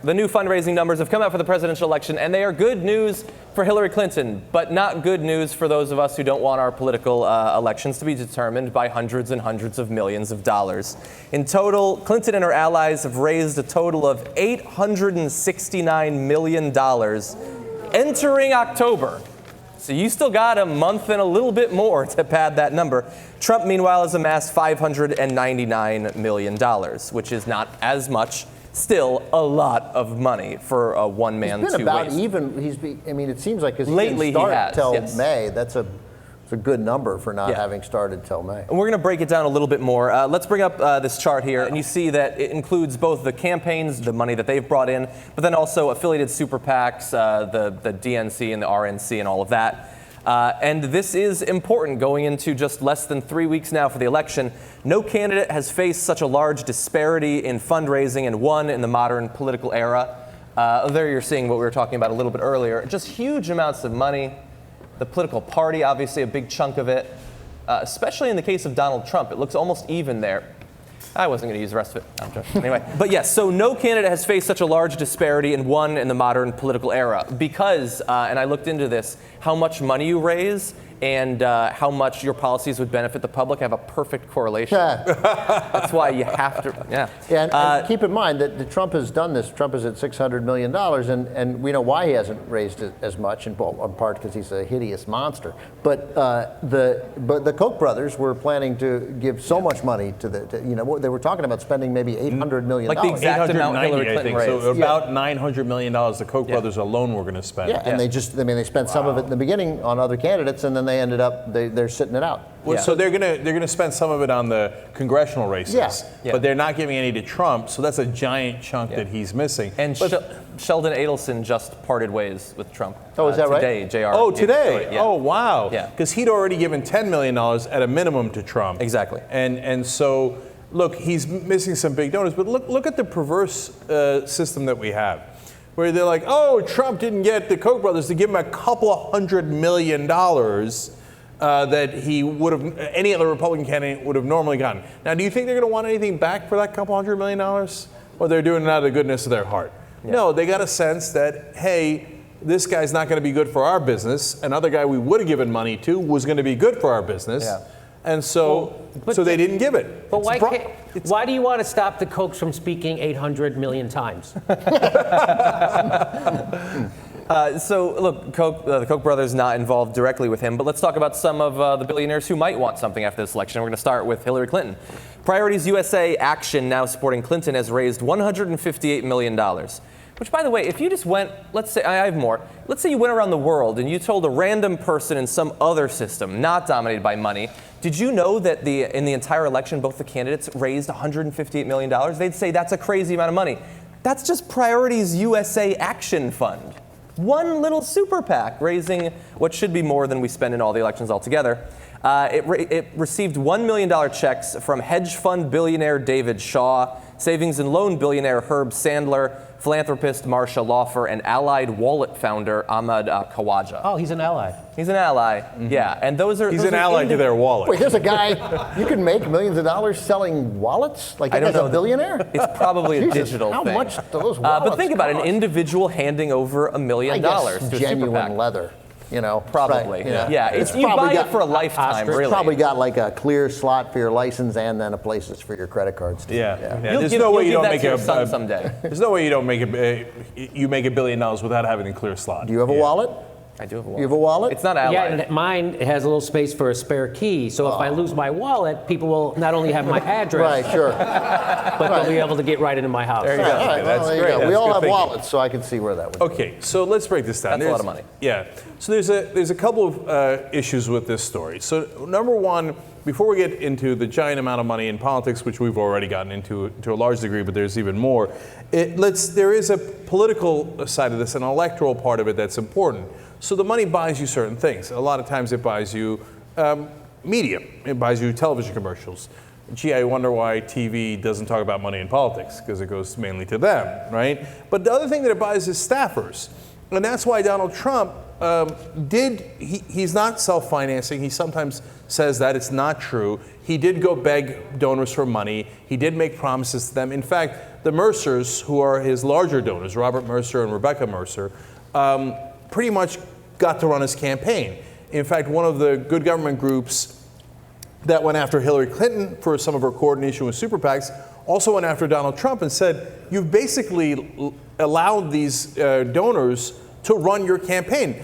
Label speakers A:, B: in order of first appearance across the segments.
A: The new fundraising numbers have come out for the presidential election, and they are good news for Hillary Clinton, but not good news for those of us who don't want our political elections to be determined by hundreds and hundreds of millions of dollars. In total, Clinton and her allies have raised a total of $869 million entering October. So you still got a month and a little bit more to pad that number. Trump, meanwhile, has amassed $599 million, which is not as much. Still a lot of money for a one-man,
B: two-ways. He's been about even. I mean, it seems like because he didn't start till May. That's a good number for not having started till May.
A: And we're going to break it down a little bit more. Let's bring up this chart here, and you see that it includes both the campaigns, the money that they've brought in, but then also affiliated super PACs, the DNC and the RNC and all of that. And this is important going into just less than 3 weeks now for the election. No candidate has faced such a large disparity in fundraising and won in the modern political era. There you're seeing what we were talking about a little bit earlier. Just huge amounts of money. The political party, obviously a big chunk of it, especially in the case of Donald Trump. It looks almost even there. I wasn't going to use the rest of it. Anyway, but yes, so no candidate has faced such a large disparity and won in the modern political era because, and I looked into this, how much money you raise and how much your policies would benefit the public have a perfect correlation. That's why you have to,
B: and keep in mind that Trump has done this. Trump is at $600 million, and we know why he hasn't raised it as much, in part because he's a hideous monster. But the Koch brothers were planning to give so much money to they were talking about spending maybe $800 million.
A: Like the exact amount Hillary Clinton raised.
C: So about $900 million the Koch brothers alone were going to spend.
B: Yeah, and they spent some of it in the beginning on other candidates, and then they ended up they're sitting it out.
C: Well, so they're gonna spend some of it on the congressional races, but they're not giving any to Trump. So that's a giant chunk that he's missing.
A: And Sheldon Adelson just parted ways with Trump.
B: Oh, is that
A: today,
B: right?
A: JR.
C: Oh, today.
A: Yeah.
C: Oh, wow.
A: Yeah.
C: Because he'd already given $10 million at a minimum to Trump.
A: Exactly.
C: And so look, he's missing some big donors. But look at the perverse system that we have, where they're like, oh, Trump didn't get the Koch brothers to give him a couple of $100 million that he would have, any other Republican candidate would have normally gotten. Now, do you think they're going to want anything back for that couple $100 million? Or they're doing it out of the goodness of their heart? Yeah. No, they got a sense that, hey, this guy's not going to be good for our business. Another guy we would have given money to was going to be good for our business. Yeah. And so, so they didn't give it.
D: But why do you want to stop the Kochs from speaking 800 million times?
A: So, look, the Koch brothers not involved directly with him, but let's talk about some of the billionaires who might want something after this election. We're going to start with Hillary Clinton. Priorities USA Action, now supporting Clinton, has raised $158 million. Which, by the way, if you just went, let's say, I have more, let's say you went around the world and you told a random person in some other system, not dominated by money, did you know that in the entire election, both the candidates raised $158 million? They'd say that's a crazy amount of money. That's just Priorities USA Action Fund. One little super PAC raising what should be more than we spend in all the elections altogether. It received $1 million checks from hedge fund billionaire David Shaw, savings and loan billionaire Herb Sandler, philanthropist Marsha Laufer, and Allied Wallet founder Ahmad Khawaja.
D: Oh, he's an ally.
A: He's an ally, yeah. And
C: he's an ally to their wallet.
B: Wait, there's a guy, you can make millions of dollars selling wallets? Like, he's a billionaire?
A: It's probably a digital thing.
B: How much do those wallets
A: But think about it, an individual handing over $1 million to a super PAC.
B: Genuine leather.
A: Probably.
B: Right,
A: yeah. It's you buy it for a lifetime, really.
B: It's probably got like a clear slot for your license and then a places for your credit cards.
A: There's no way you don't make a someday.
C: There's no way you don't make $1 billion without having a clear slot.
B: Do you have a wallet?
A: I do have a wallet.
B: You have a wallet?
A: It's not Allied.
D: Yeah, and mine has a little space for a spare key. So if I lose my wallet, people will not only have my address,
B: right, sure,
D: but they'll be able to get right into my house.
A: There you go.
B: Right,
C: that's great.
B: We all have wallets, so I can see where that would
C: Okay, so let's break this down.
A: That's a lot of money.
C: Yeah. So there's a couple of issues with this story. So number one, before we get into the giant amount of money in politics, which we've already gotten into to a large degree, but there's even more, there is a political side of this, an electoral part of it that's important. So the money buys you certain things. A lot of times it buys you media. It buys you television commercials. Gee, I wonder why TV doesn't talk about money in politics, because it goes mainly to them, right? But the other thing that it buys is staffers. And that's why Donald Trump he's not self-financing. He sometimes says that it's not true. He did go beg donors for money. He did make promises to them. In fact, the Mercers, who are his larger donors, Robert Mercer and Rebecca Mercer, pretty much got to run his campaign. In fact, one of the good government groups that went after Hillary Clinton for some of her coordination with super PACs also went after Donald Trump and said, you've basically allowed these donors to run your campaign.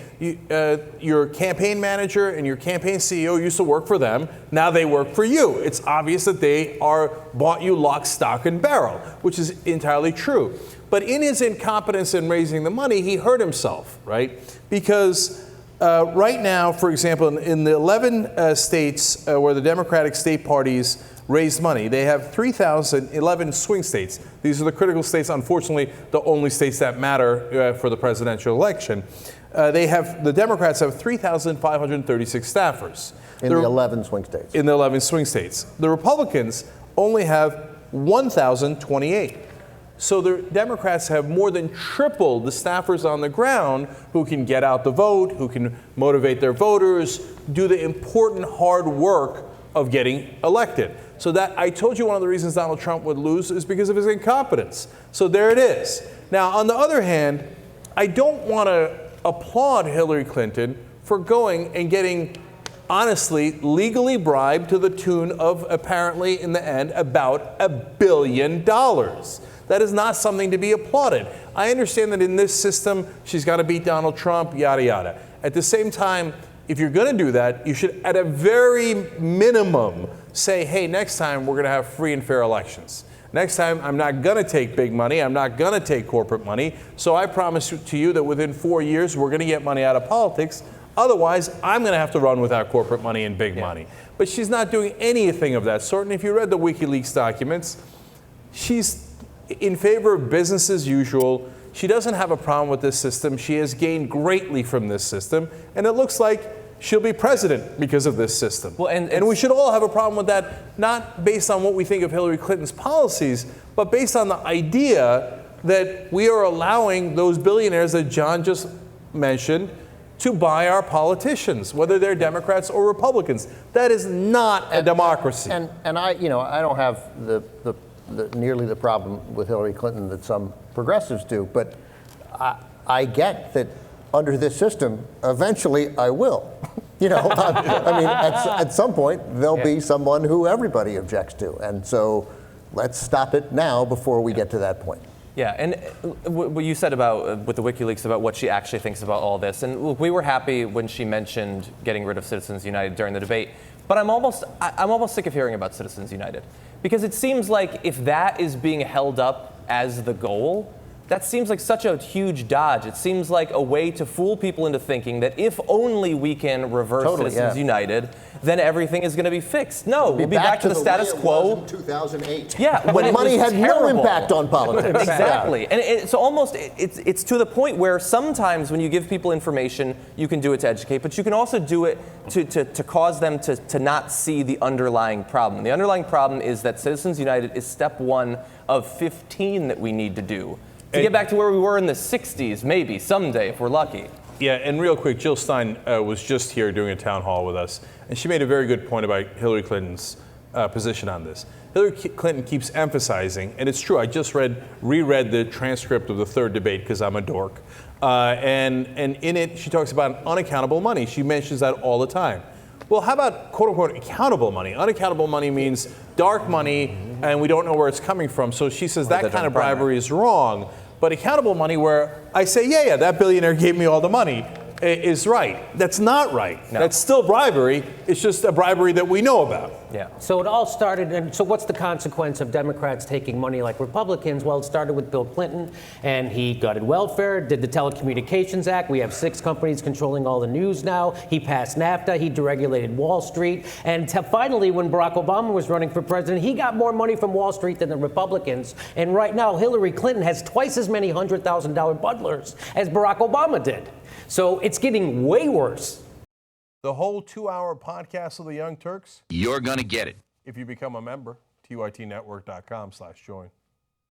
C: Your campaign manager and your campaign CEO used to work for them. Now they work for you. It's obvious that they are bought you lock, stock, and barrel, which is entirely true. But in his incompetence in raising the money, he hurt himself, right? Because right now, for example, in the 11 states where the Democratic state parties raised money, they have 11 swing states. These are the critical states, unfortunately, the only states that matter for the presidential election. The Democrats have 3,536 staffers.
B: In the 11 swing states.
C: In the 11 swing states. The Republicans only have 1,028. So the Democrats have more than tripled the staffers on the ground who can get out the vote, who can motivate their voters, do the important hard work of getting elected. So that, I told you one of the reasons Donald Trump would lose is because of his incompetence. So there it is. Now, on the other hand, I don't want to applaud Hillary Clinton for going and getting, honestly, legally bribed to the tune of, apparently, in the end, about $1 billion. That is not something to be applauded. I understand that in this system, she's got to beat Donald Trump, yada, yada. At the same time, if you're going to do that, you should, at a very minimum, say, hey, next time we're going to have free and fair elections. Next time, I'm not going to take big money. I'm not going to take corporate money. So I promise to you that within 4 years, we're going to get money out of politics. Otherwise, I'm going to have to run without corporate money and big money. But she's not doing anything of that sort. And if you read the WikiLeaks documents, she's in favor of business as usual. She doesn't have a problem with this system. She has gained greatly from this system. And it looks like she'll be president because of this system. Well, and we should all have a problem with that, not based on what we think of Hillary Clinton's policies, but based on the idea that we are allowing those billionaires that John just mentioned to buy our politicians, whether they're Democrats or Republicans. That is not a democracy.
B: And I don't have nearly the problem with Hillary Clinton that some progressives do, but I get that under this system, eventually I will. I mean, at some point, there'll be someone who everybody objects to. And so let's stop it now before we get to that point.
A: Yeah, and what you said about with the WikiLeaks about what she actually thinks about all this, and look, we were happy when she mentioned getting rid of Citizens United during the debate, but I'm almost sick of hearing about Citizens United, because it seems like if that is being held up as the goal, that seems like such a huge dodge. It seems like a way to fool people into thinking that if only we can reverse Citizens United, then everything is going to be fixed. No, we'll be back to the status quo.
B: In 2008.
A: Yeah,
B: when money had no impact on politics.
A: Exactly, and it's almost it's to the point where sometimes when you give people information, you can do it to educate, but you can also do it to cause them to not see the underlying problem. The underlying problem is that Citizens United is step one of 15 that we need to do to get back to where we were in the 60s, maybe someday if we're lucky.
C: Yeah, and real quick, Jill Stein was just here doing a town hall with us, and she made a very good point about Hillary Clinton's position on this. Hillary Clinton keeps emphasizing, and it's true, I just reread the transcript of the third debate because I'm a dork, and in it she talks about unaccountable money. She mentions that all the time. Well, how about quote-unquote accountable money? Unaccountable money means dark money, and we don't know where it's coming from. So she says that kind of bribery is wrong. But accountable money where I say, yeah, that billionaire gave me all the money, is right. That's not right. No. That's still bribery. It's just a bribery that we know about.
D: Yeah. So it all started, and so what's the consequence of Democrats taking money like Republicans? Well, it started with Bill Clinton, and he gutted welfare, did the Telecommunications Act. We have 6 companies controlling all the news now. He passed NAFTA. He deregulated Wall Street. And finally, when Barack Obama was running for president, he got more money from Wall Street than the Republicans. And right now, Hillary Clinton has twice as many $100,000 butlers as Barack Obama did. So it's getting way worse.
C: The whole 2-hour podcast of the Young Turks,
E: you're going to get it
C: if you become a member, tytnetwork.com/join.